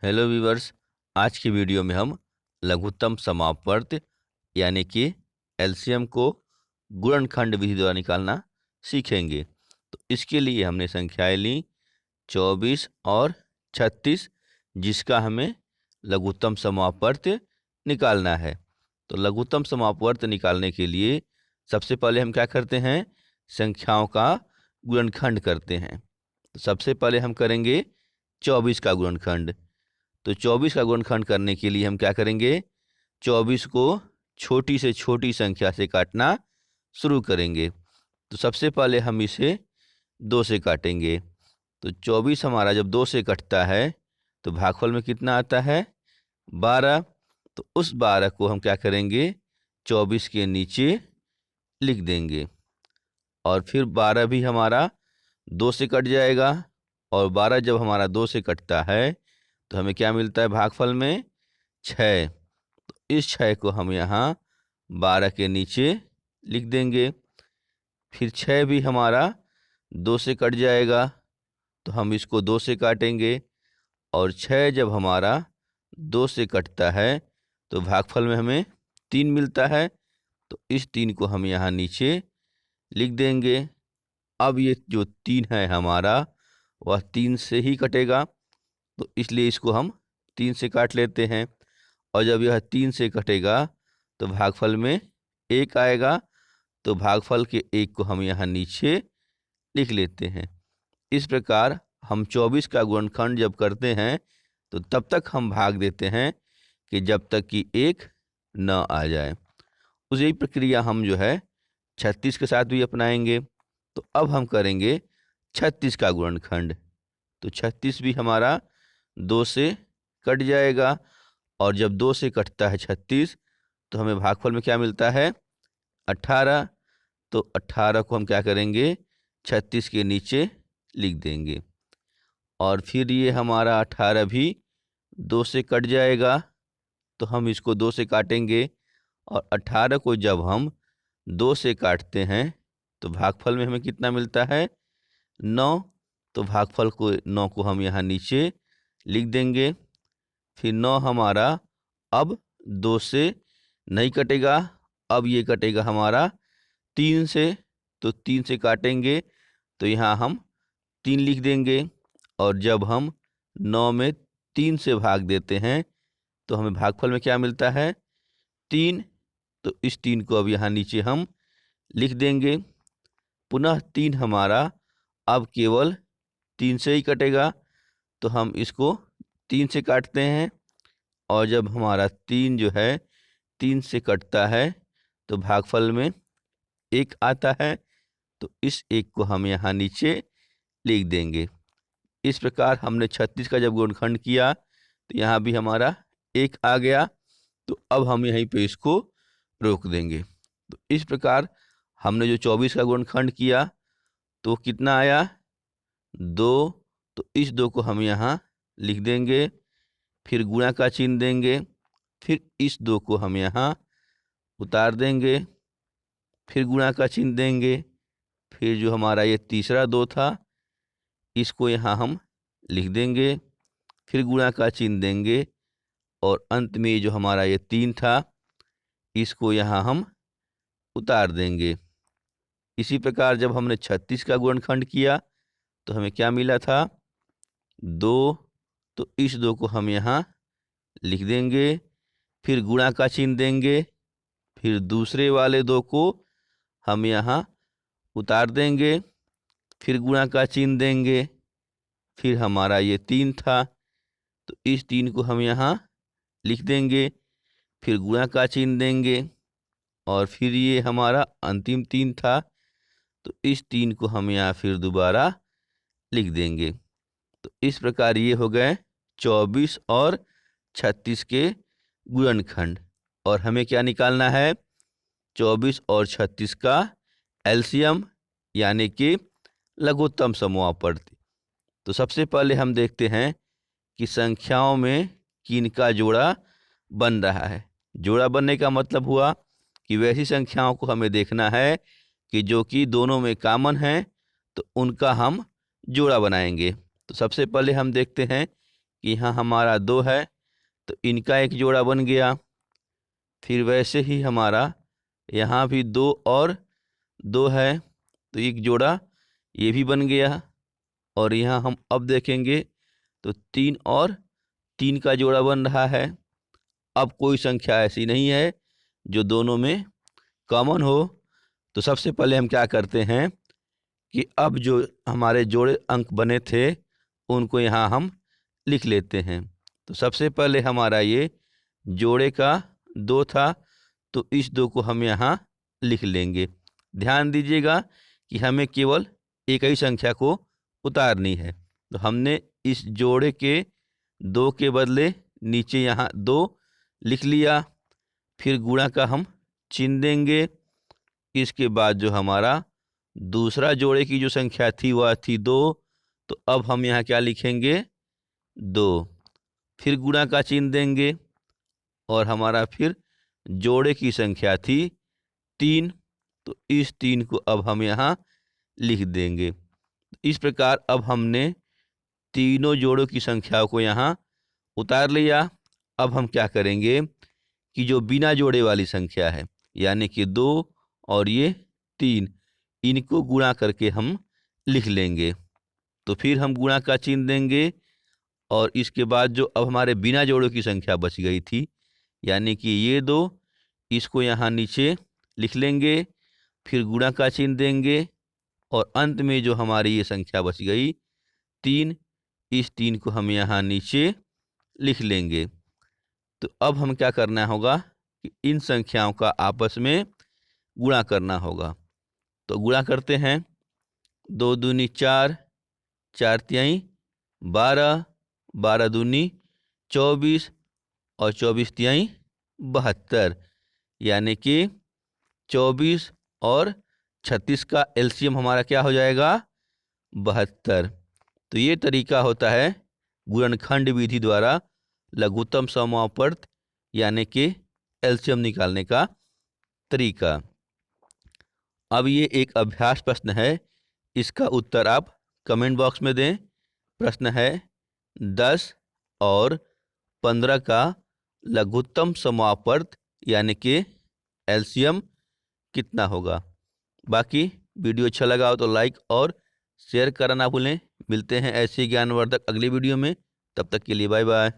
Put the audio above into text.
Hello viewers. आज की video में हम लघुत्तम समापवर्त यानी कि एलसीएम को गुणनखंड विधि द्वारा निकालना सीखेंगे। तो इसके लिए हमने संख्याएं ली 24 और 36, जिसका हमें लघुत्तम समापवर्त निकालना है। तो लघुत्तम समापवर्त निकालने के लिए सबसे पहले हम क्या करते हैं, संख्याओं का गुणनखंड करते हैं। तो सबसे पहले हम करेंगे 24 का गुणनखंड। तो 24 का गुणनखंड करने के लिए हम क्या करेंगे, 24 को छोटी से छोटी संख्या से काटना शुरू करेंगे। तो सबसे पहले हम इसे 2 से काटेंगे। तो 24 हमारा जब 2 से कटता है तो भागफल में कितना आता है, 12। तो उस 12 को हम क्या करेंगे, 24 के नीचे लिख देंगे। और फिर 12 भी हमारा 2 से कट जाएगा। और 12 जब हमारा 2 से कटता है तो हमें क्या मिलता है भागफल में, 6। तो इस 6 को हम यहाँ 12 के नीचे लिख देंगे। फिर 6 भी हमारा 2 से कट जाएगा, तो हम इसको 2 से काटेंगे। और 6 जब हमारा 2 से कटता है तो भागफल में हमें 3 मिलता है। तो इस 3 को हम यहाँ नीचे लिख देंगे। अब ये जो 3 है हमारा, वह 3 से ही कटेगा, तो इसलिए इसको हम 3 से काट लेते हैं। और जब यह 3 से कटेगा तो भागफल में 1 आएगा। तो भागफल के 1 को हम यहाँ नीचे लिख लेते हैं। इस प्रकार हम 24 का गुणनखंड जब करते हैं तो तब तक हम भाग देते हैं कि जब तक कि 1 न आ जाए। उस यही प्रक्रिया हम जो है 36 के साथ भी अपनाएंगे। तो अब हम करेंगे 36 का गुणनखंड। तो 36 भी हमारा 2 से कट जाएगा। और जब 2 से कटता है 36 तो हमें भागफल में क्या मिलता है, 18। तो 18 को हम क्या करेंगे, 36 के नीचे लिख देंगे। और फिर ये हमारा 18 भी 2 से कट जाएगा, तो हम इसको 2 से काटेंगे। और 18 को जब हम 2 से काटते हैं तो भागफल में हमें कितना मिलता है, 9। तो भागफल को 9 को हम यहाँ नीचे लिख देंगे। फिर 9 हमारा अब 2 से नहीं कटेगा, अब ये कटेगा हमारा 3 से। तो 3 से काटेंगे तो यहाँ हम 3 लिख देंगे। और जब हम 9 में 3 से भाग देते हैं तो हमें भागफल में क्या मिलता है, 3। तो इस 3 को अब यहाँ नीचे हम लिख देंगे। पुनः 3 हमारा अब केवल 3 से ही कटेगा, तो हम इसको 3 से काटते हैं। और जब हमारा 3 जो है 3 से कटता है तो भागफल में 1 आता है। तो इस 1 को हम यहाँ नीचे लिख देंगे। इस प्रकार हमने 36 का जब गुणनखंड किया तो यहाँ भी हमारा 1 आ गया। तो अब हम यहीं पे इसको रोक देंगे। तो इस प्रकार हमने जो 24 का गुणनखंड किया तो कितना आया, 2। तो इस 2 को हम यहाँ लिख देंगे। फिर गुणा का चिन्ह देंगे। फिर इस 2 को हम यहाँ उतार देंगे। फिर गुणा का चिन्ह देंगे। फिर जो हमारा ये तीसरा 2 था, इसको यहाँ हम लिख देंगे। फिर गुणा का चिन्ह देंगे। और अंत में जो हमारा ये 3 था, इसको यहाँ हम उतार देंगे। इसी प्रकार जब हमने 36 का गुणनखंड किया तो हमें क्या मिला था, 2। तो इस 2 को हम यहाँ लिख देंगे। फिर गुणा का चिन्ह देंगे। फिर दूसरे वाले 2 को हम यहाँ उतार देंगे। फिर गुणा का चिन्ह देंगे। फिर हमारा ये 3 था, तो इस 3 को हम यहाँ लिख देंगे। फिर गुणा का चिन्ह देंगे। और फिर ये हमारा अंतिम 3 था, तो इस 3 को हम यहाँ फिर दोबारा लिख देंगे। तो इस प्रकार ये हो गए 24 और 36 के गुणनखंड। और हमें क्या निकालना है, 24 और 36 का एलसीएम यानी कि लघुत्तम समापवर्ती। तो सबसे पहले हम देखते हैं कि संख्याओं में किनका जोड़ा बन रहा है। जोड़ा बनने का मतलब हुआ कि वैसी संख्याओं को हमें देखना है कि जो कि दोनों में कॉमन है, तो उनका हम जोड़ा बनाएंगे। तो सबसे पहले हम देखते हैं कि यहाँ हमारा 2 है तो इनका एक जोड़ा बन गया। फिर वैसे ही हमारा यहाँ भी 2 और 2 है तो एक जोड़ा ये भी बन गया। और यहाँ हम अब देखेंगे तो 3 और 3 का जोड़ा बन रहा है। अब कोई संख्या ऐसी नहीं है जो दोनों में कॉमन हो। तो सबसे पहले हम क्या करते हैं कि अब जो हमारे जोड़े अंक बने थे उनको यहाँ हम लिख लेते हैं। तो सबसे पहले हमारा ये जोड़े का 2 था तो इस 2 को हम यहाँ लिख लेंगे। ध्यान दीजिएगा कि हमें केवल एक ही संख्या को उतारनी है। तो हमने इस जोड़े के 2 के बदले नीचे यहाँ 2 लिख लिया। फिर गुणा का हम चिन्ह देंगे। इसके बाद जो हमारा दूसरा जोड़े की जो संख्या थी वह थी 2 तो अब हम यहाँ क्या लिखेंगे 2। फिर गुणा का चिन्ह देंगे और हमारा फिर जोड़े की संख्या थी 3 तो इस 3 को अब हम यहाँ लिख देंगे। इस प्रकार अब हमने तीनों जोड़ों की संख्याओं को यहाँ उतार लिया। अब हम क्या करेंगे कि जो बिना जोड़े वाली संख्या है यानी कि 2 और ये 3 इनको गुणा करके हम लिख लेंगे। तो फिर हम गुणा का चिन्ह देंगे और इसके बाद जो अब हमारे बिना जोड़ों की संख्या बच गई थी यानी कि ये 2 इसको यहाँ नीचे लिख लेंगे। फिर गुणा का चिन्ह देंगे और अंत में जो हमारी ये संख्या बच गई 3 इस 3 को हम यहाँ नीचे लिख लेंगे। तो अब हम क्या करना होगा कि इन संख्याओं का आपस में गुणा करना होगा। तो गुणा करते हैं 2 दूनी 4, 4 तिहाई 12, 12 दूनी 24 और 24 तिहाई 72 यानी कि 24 और 36 का एलसीएम हमारा क्या हो जाएगा 72। तो ये तरीका होता है गुणनखंड विधि द्वारा लघुत्तम समावर्त यानी कि एलसीएम निकालने का तरीका। अब ये एक अभ्यास प्रश्न है, इसका उत्तर आप कमेंट बॉक्स में दें। प्रश्न है 10 और 15 का लघुत्तम समावर्त यानी कि एलसीएम कितना होगा। बाकी वीडियो अच्छा लगा हो तो लाइक और शेयर करना ना भूलें। मिलते हैं ऐसे ज्ञानवर्धक अगली वीडियो में, तब तक के लिए बाय बाय।